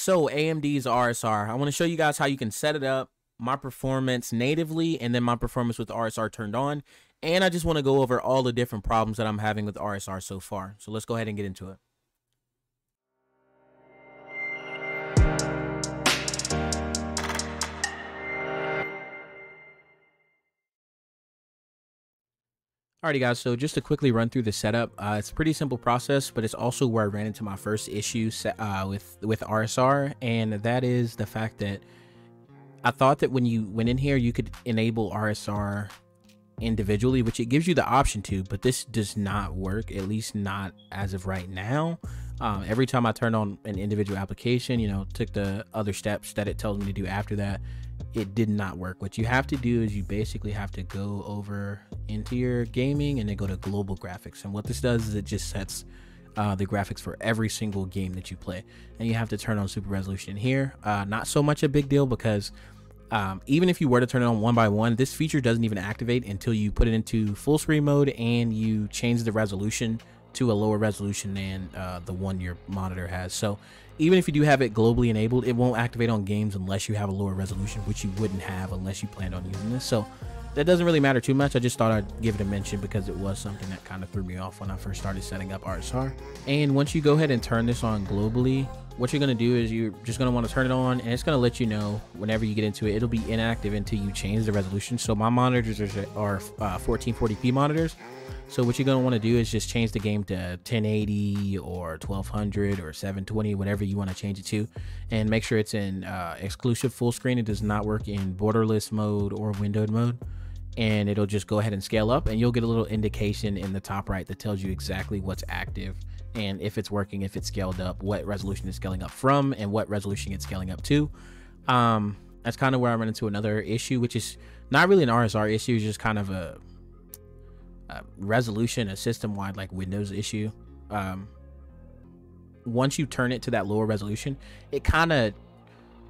So AMD's RSR, I want to show you guys how you can set it up, my performance natively, and then my performance with RSR turned on. And I just want to go over all the different problems that I'm having with RSR so far. So let's go ahead and get into it. Alrighty guys, so just to quickly run through the setup, it's a pretty simple process, but it's also where I ran into my first issue with RSR, and that is the fact that I thought that when you went in here, you could enable RSR individually, which it gives you the option to, but this does not work, at least not as of right now. Every time I turn on an individual application, took the other steps that it tells me to do after that, it did not work. What you have to do is you basically have to go over into your gaming and then go to global graphics. And what this does is it just sets the graphics for every single game that you play. And you have to turn on super resolution here. Not so much a big deal because even if you were to turn it on one by one, this feature doesn't even activate until you put it into full screen mode and you change the resolution to a lower resolution than the one your monitor has. So even if you do have it globally enabled, it won't activate on games unless you have a lower resolution, which you wouldn't have unless you planned on using this. So that doesn't really matter too much. I just thought I'd give it a mention because it was something that kind of threw me off when I first started setting up RSR. And once you go ahead and turn this on globally, what you're going to do is you're just going to want to turn it on, and it's going to let you know whenever you get into it, it'll be inactive until you change the resolution. So my monitors are 1440p monitors. So what you're going to want to do is just change the game to 1080 or 1200 or 720, whatever you want to change it to, and make sure it's in exclusive full screen. It does not work in borderless mode or windowed mode, and it'll just go ahead and scale up, and you'll get a little indication in the top right that tells you exactly what's active and if it's working, if it's scaled up, what resolution it's scaling up from, and what resolution it's scaling up to. That's kind of where I run into another issue, which is not really an RSR issue, it's just kind of a resolution, a system-wide like Windows issue. Once you turn it to that lower resolution, it kind of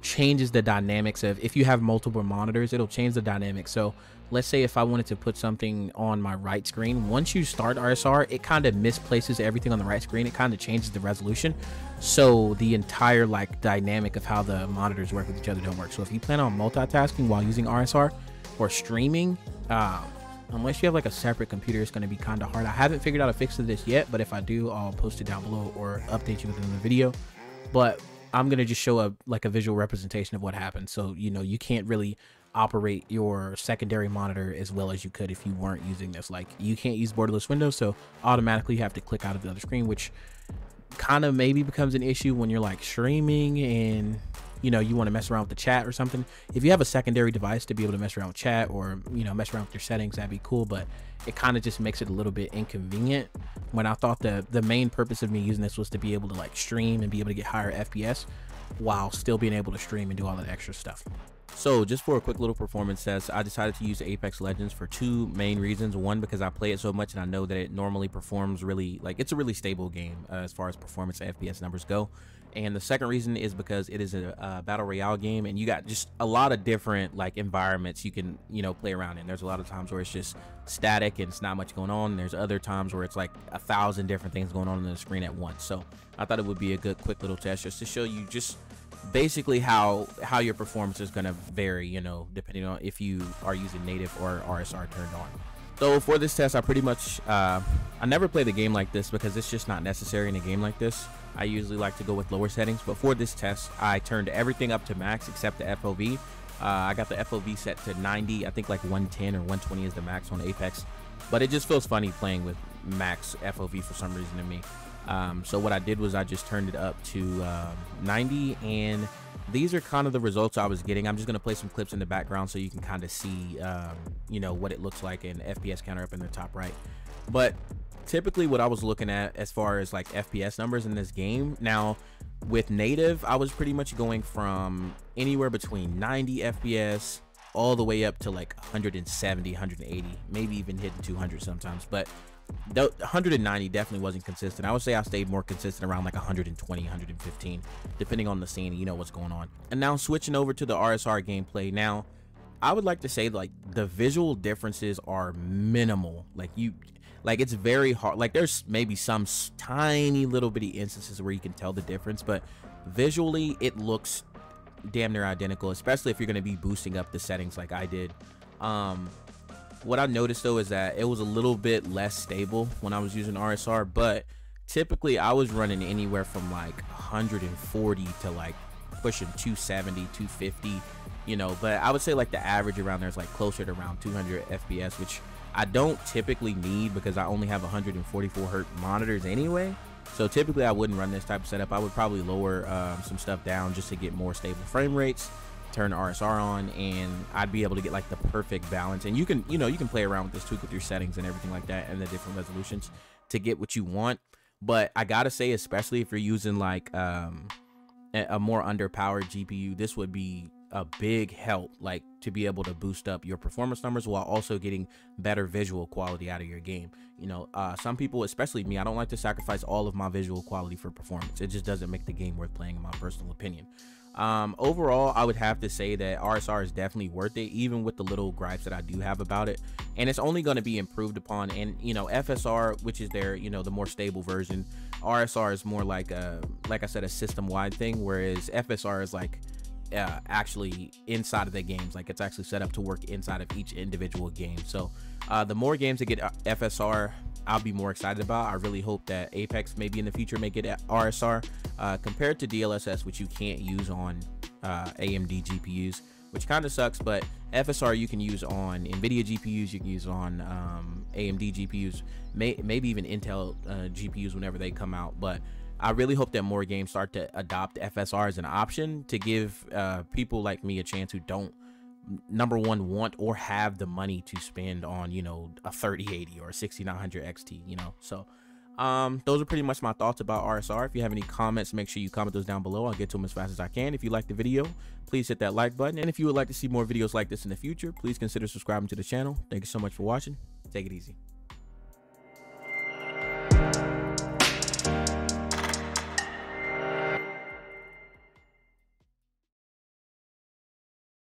changes the dynamics of, if you have multiple monitors, it'll change the dynamics. So let's say if I wanted to put something on my right screen, once you start RSR, it kind of misplaces everything on the right screen. It kind of changes the resolution, so the entire like dynamic of how the monitors work with each other don't work. So if you plan on multitasking while using RSR or streaming, unless you have like a separate computer, it's going to be kind of hard. I haven't figured out a fix to this yet, but if I do, I'll post it down below or update you with another video. But I'm going to just show a visual representation of what happens. So, you can't really operate your secondary monitor as well as you could if you weren't using this. Like, you can't use borderless windows, so automatically you have to click out of the other screen, which kind of maybe becomes an issue when you're like streaming and you want to mess around with the chat or something. If you have a secondary device to be able to mess around with chat or mess around with your settings, that'd be cool, but it kind of just makes it a little bit inconvenient when I thought the main purpose of me using this was to be able to like stream and be able to get higher FPS while still being able to stream and do all that extra stuff. So just for a quick little performance test, I decided to use Apex Legends for two main reasons. One, because I play it so much and I know that it normally performs really, like, it's a really stable game as far as performance and FPS numbers go. And the second reason is because it is a battle royale game, and you got just a lot of different like environments you can play around in. There's a lot of times where it's just static and it's not much going on. There's other times where it's like 1,000 different things going on the screen at once. So I thought it would be a good quick little test just to show you just basically how your performance is going to vary, depending on if you are using native or RSR turned on. So for this test, I pretty much I never play the game like this because it's just not necessary in a game like this. I usually like to go with lower settings, but for this test I turned everything up to max except the FOV. I got the FOV set to 90. I think like 110 or 120 is the max on Apex, but it just feels funny playing with max FOV for some reason to me. So what I did was I just turned it up to 90, and these are kind of the results I was getting. I'm just going to play some clips in the background so you can kind of see what it looks like in FPS counter up in the top right. But typically what I was looking at as far as like FPS numbers in this game, now with native, I was pretty much going from anywhere between 90 FPS all the way up to like 170, 180, maybe even hitting 200 sometimes. But the 190 definitely wasn't consistent. I would say I stayed more consistent around like 120, 115, depending on the scene and what's going on. And now switching over to the RSR gameplay. Now, I would like to say like the visual differences are minimal. Like it's very hard. Like there's maybe some tiny little bitty instances where you can tell the difference, but Visually, it looks damn near identical, especially if you're going to be boosting up the settings like I did. What I noticed though is that it was a little bit less stable when I was using RSR, but typically I was running anywhere from like 140 to like pushing 270, 250, you know, but I would say like the average around there is like closer to around 200 FPS, which I don't typically need because I only have 144 hertz monitors anyway. So typically I wouldn't run this type of setup. I would probably lower some stuff down just to get more stable frame rates, turn RSR on, and I'd be able to get like the perfect balance. And you can, you know, you can play around with this, tweak with your settings and everything like that and the different resolutions to get what you want. But I gotta say, especially if you're using like a more underpowered GPU, this would be a big help, like to be able to boost up your performance numbers while also getting better visual quality out of your game. You know, some people, especially me, I don't like to sacrifice all of my visual quality for performance. It just doesn't make the game worth playing, in my personal opinion. Overall, I would have to say that RSR is definitely worth it, even with the little gripes that I do have about it, and it's only going to be improved upon. And you know, FSR, which is their, you know, the more stable version, RSR is more like I said, a system-wide thing, whereas FSR is like actually inside of the games, like it's actually set up to work inside of each individual game. So the more games that get FSR, I'll be more excited about. I really hope that Apex maybe in the future may get RSR compared to DLSS, which you can't use on AMD GPUs, which kind of sucks. But FSR you can use on NVIDIA GPUs, you can use on AMD GPUs, maybe even Intel GPUs whenever they come out. But I really hope that more games start to adopt FSR as an option to give people like me a chance who don't, number one, want or have the money to spend on, you know, a 3080 or a 6900 XT, you know. So those are pretty much my thoughts about RSR. If you have any comments, make sure you comment those down below. I'll get to them as fast as I can. If you like the video, please hit that like button, and if you would like to see more videos like this in the future, please consider subscribing to the channel. Thank you so much for watching. Take it easy.